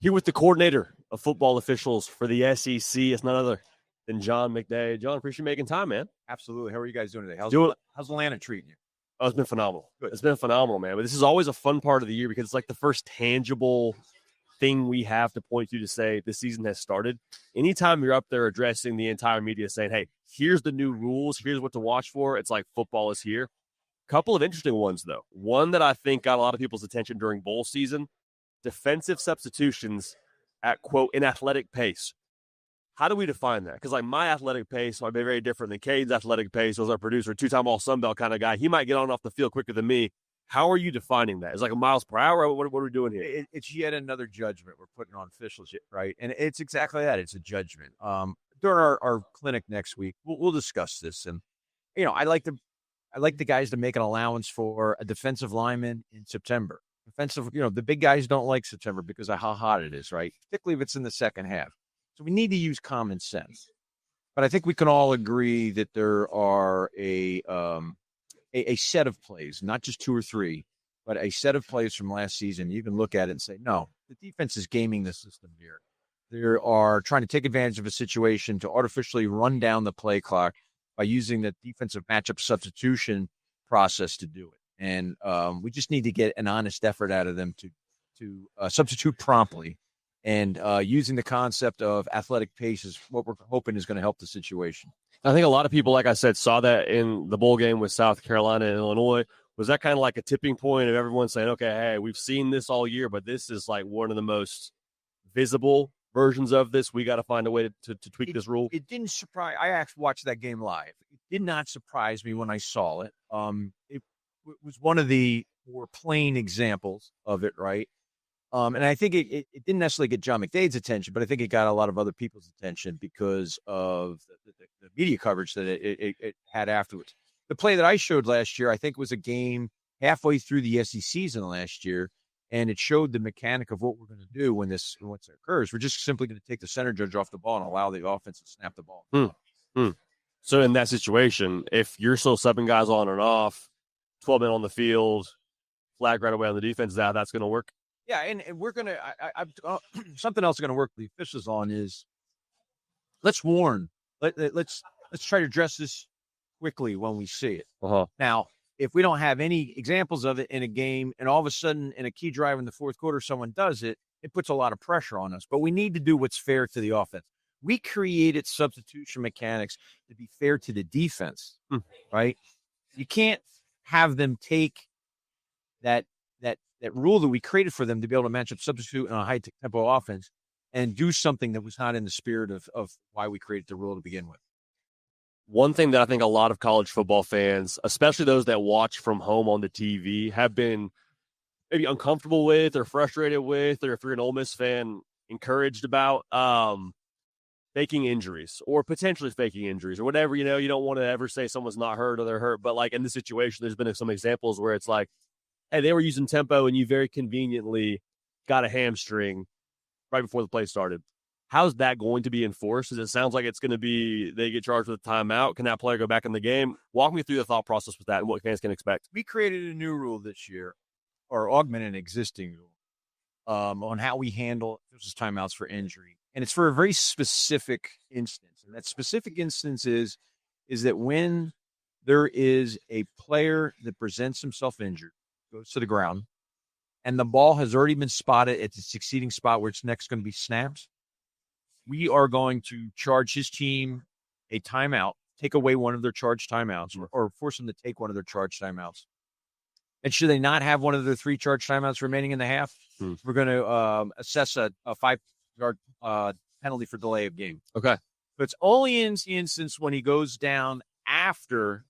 Here with the coordinator of football officials for the SEC. It's none other than John McDaid. John, appreciate you making time, man. Absolutely. How are you guys doing today? How's Atlanta treating you? Oh, it's been phenomenal. Good. It's been phenomenal, man. But this is always a fun part of the year because it's like the first tangible thing we have to point to say this season has started. Anytime you're up there addressing the entire media saying, hey, here's the new rules, here's what to watch for, it's like football is here. Couple of interesting ones, though. One that I think got a lot of people's attention during bowl season, defensive substitutions at, quote, an athletic pace. How do we define that? Because, like, my athletic pace might be very different than Cade's athletic pace. As our producer, two-time All-Sun Belt kind of guy. He might get on and off the field quicker than me. How are you defining that? It's like a miles per hour? What are we doing here? It's yet another judgment we're putting on officials, right? And it's exactly that. It's a judgment. During our clinic next week, we'll discuss this. And, I like the guys to make an allowance for a defensive lineman in September. The big guys don't like September because of how hot it is, right? Particularly if it's in the second half. So we need to use common sense. But I think we can all agree that there are a set of plays, not just two or three, but a set of plays from last season. You can look at it and say, no, the defense is gaming the system here. They are trying to take advantage of a situation to artificially run down the play clock by using the defensive matchup substitution process to do it. And we just need to get an honest effort out of them to substitute promptly. And using the concept of athletic pace is what we're hoping is going to help the situation. I think a lot of people, like I said, saw that in the bowl game with South Carolina and Illinois. Was that kind of like a tipping point of everyone saying, okay, hey, we've seen this all year, but this is like one of the most visible versions of this. We got to find a way to tweak this rule. It didn't surprise. I actually watched that game live. It did not surprise me when I saw it. It was one of the more plain examples of it, right? And I think it didn't necessarily get John McDaid's attention, but I think it got a lot of other people's attention because of the media coverage that it had afterwards. The play that I showed last year, I think, was a game halfway through the SEC season last year, and it showed the mechanic of what we're going to do once it occurs. We're just simply going to take the center judge off the ball and allow the offense to snap the ball. So in that situation, if you're still subbing guys on and off, 12 men on the field, flag right away on the defense, that's going to work? Yeah, and we're going to something else we're going to work with the officials on is let's warn. Let's try to address this quickly when we see it. Now, if we don't have any examples of it in a game and all of a sudden in a key drive in the fourth quarter someone does it, it puts a lot of pressure on us. But we need to do what's fair to the offense. We created substitution mechanics to be fair to the defense, right? You can't have them take that rule that we created for them to be able to match up substitute in a high tempo offense and do something that was not in the spirit of why we created the rule to begin with. One thing that I think a lot of college football fans, especially those that watch from home on the TV, have been maybe uncomfortable with or frustrated with, or if you're an Ole Miss fan, encouraged about faking injuries or potentially faking injuries or whatever. You don't want to ever say someone's not hurt or they're hurt. But like in this situation, there's been some examples where it's like, hey, they were using tempo and you very conveniently got a hamstring right before the play started. How's that going to be enforced? Because it sounds like it's going to be they get charged with a timeout. Can that player go back in the game? Walk me through the thought process with that and what fans can expect. We created a new rule this year, or augmented an existing rule, on how we handle timeouts for injury. And it's for a very specific instance. And that specific instance is that when there is a player that presents himself injured, goes to the ground, and the ball has already been spotted at the succeeding spot where it's next going to be snapped, we are going to charge his team a timeout, take away one of their charged timeouts, or force them to take one of their charged timeouts. And should they not have one of their 3 charged timeouts remaining in the half, we're going to assess a 5-yard penalty for delay of game. Okay. But it's only in the instance when he goes down after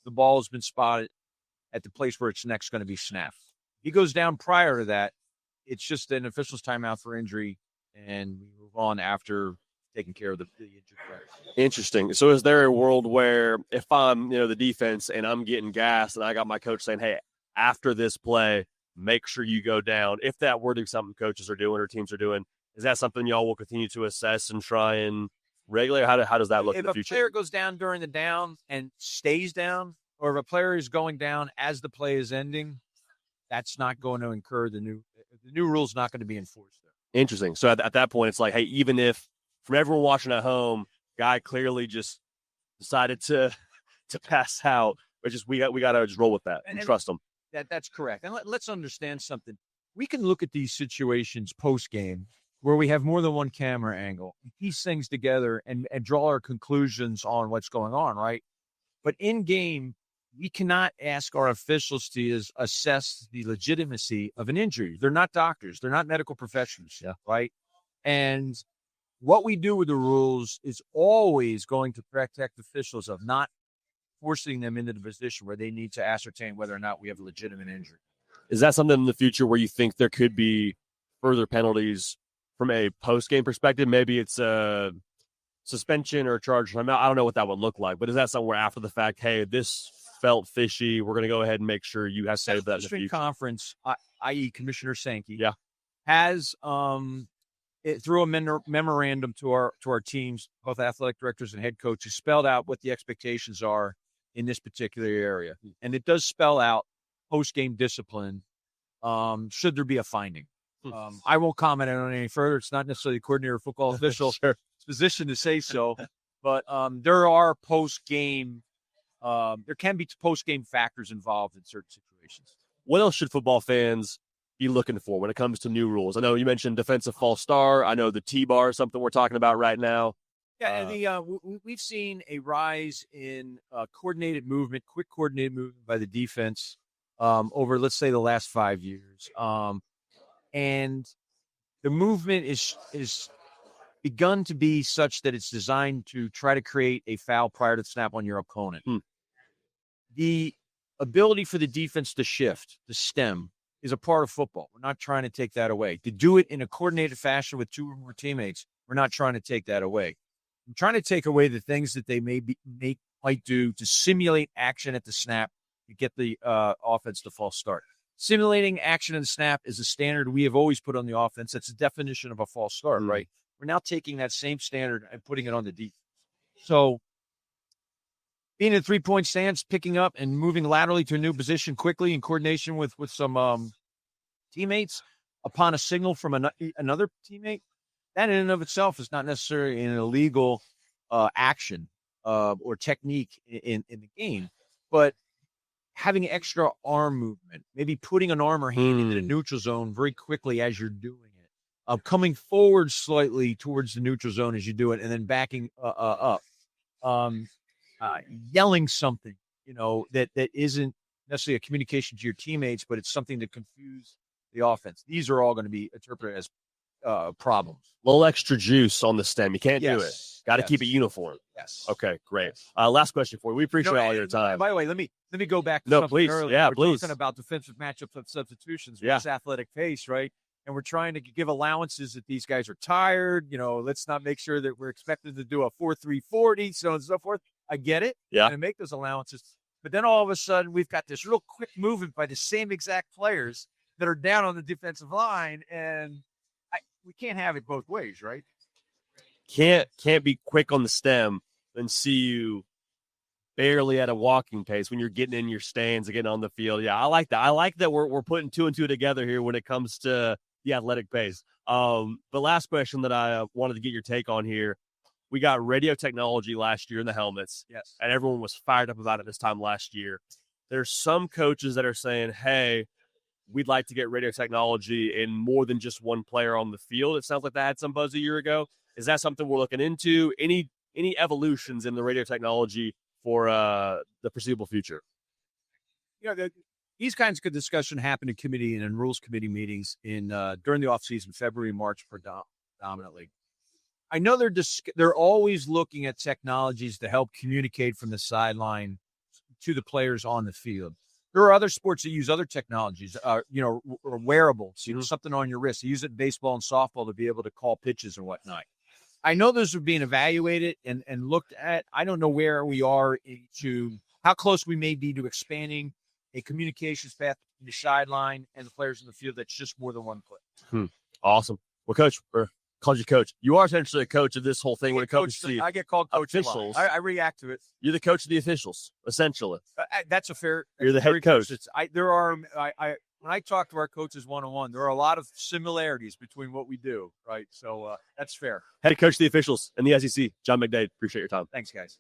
the ball has been spotted at the place where it's next going to be snapped. If he goes down prior to that, it's just an official's timeout for injury, and we move on after taking care of the injured player. Interesting. So is there a world where if I'm, the defense and I'm getting gassed and I got my coach saying, hey, after this play, make sure you go down, if that were to be something coaches are doing or teams are doing, is that something y'all will continue to assess and try and regulate? How does that look in the future? If a player goes down during the down and stays down, or if a player is going down as the play is ending, that's not going to incur the new rule's not going to be enforced there. Interesting. So at that point, it's like, hey, even if from everyone watching at home, guy clearly just decided to pass out, but just we got to just roll with that and trust him. That's correct. And let's understand something. We can look at these situations post game where we have more than one camera angle, piece things together, and draw our conclusions on what's going on, right? But in game, we cannot ask our officials to assess the legitimacy of an injury. They're not doctors. They're not medical professionals, right? And what we do with the rules is always going to protect officials of not forcing them into the position where they need to ascertain whether or not we have a legitimate injury. Is that something in the future where you think there could be further penalties from a post-game perspective? Maybe it's a suspension or a charge. I don't know what that would look like, but is that somewhere after the fact, hey, this felt fishy, we're going to go ahead and make sure you have saved that in the future? Conference, i.e. Commissioner Sankey, has through a memorandum to our teams, both athletic directors and head coaches, spelled out what the expectations are in this particular area. And it does spell out post-game discipline should there be a finding. I won't comment on it any further. It's not necessarily the coordinator or football official position to say so, but there are post-game there can be post-game factors involved in certain situations. What else should football fans be looking for when it comes to new rules? I know you mentioned defensive false start. I know the T-bar is something we're talking about right now. Yeah, we've seen a rise in quick coordinated movement by the defense over, let's say, the last 5 years. And the movement is begun to be such that it's designed to try to create a foul prior to the snap on your opponent. The ability for the defense to shift, to stem, is a part of football. We're not trying to take that away. To do it in a coordinated fashion with two or more teammates, we're not trying to take that away. I'm trying to take away the things that they might do to simulate action at the snap to get the offense to false start. Simulating action in the snap is a standard we have always put on the offense. That's the definition of a false start, right? We're now taking that same standard and putting it on the defense. So being in 3-point stance, picking up and moving laterally to a new position quickly in coordination with some teammates upon a signal from another teammate, that in and of itself is not necessarily an illegal action or technique in the game. But having extra arm movement, maybe putting an arm or hand into the neutral zone very quickly as you're doing it, coming forward slightly towards the neutral zone as you do it, and then backing up, yelling something, that isn't necessarily a communication to your teammates, but it's something to confuse the offense. These are all going to be interpreted as problems. A little extra juice on the stem. You can't do it. Got to keep it uniform. Yes. Okay, great. Last question for you. We appreciate all your time. By the way, let me go back to something please. earlier. Yeah, we're please. talking about defensive matchups of substitutions versus athletic pace, right? And we're trying to give allowances that these guys are tired. Let's not make sure that we're expected to do a 4-3-40, so on and so forth. I get it. Yeah. And make those allowances. But then all of a sudden, we've got this real quick movement by the same exact players that are down on the defensive line, and we can't have it both ways, right? Can't be quick on the stem and see you barely at a walking pace when you're getting in your stands and getting on the field. Yeah, I like that. I like that we're putting two and two together here when it comes to the athletic pace. The last question that I wanted to get your take on here, we got radio technology last year in the helmets. Yes. And everyone was fired up about it this time last year. There's some coaches that are saying, hey, we'd like to get radio technology in more than just one player on the field. It sounds like that had some buzz a year ago. Is that something we're looking into? Any evolutions in the radio technology for the foreseeable future? These kinds of discussion happen in committee and in rules committee meetings during the offseason, February, March predominantly. I know they're always looking at technologies to help communicate from the sideline to the players on the field. There are other sports that use other technologies, or wearables, something on your wrist. They use it in baseball and softball to be able to call pitches and whatnot. I know those are being evaluated and looked at. I don't know where we are into how close we may be to expanding a communications path between the sideline and the players in the field that's just more than one play. Awesome. Well, Coach, called you coach. You are essentially a coach of this whole thing when it comes to I get called coach officials. I react to it. You're the coach of the officials, essentially. That's a fair. You're the head coach. when I talk to our coaches one-on-one, there are a lot of similarities between what we do, right? So that's fair. Head coach of the officials in the SEC, John McDaid. Appreciate your time. Thanks, guys.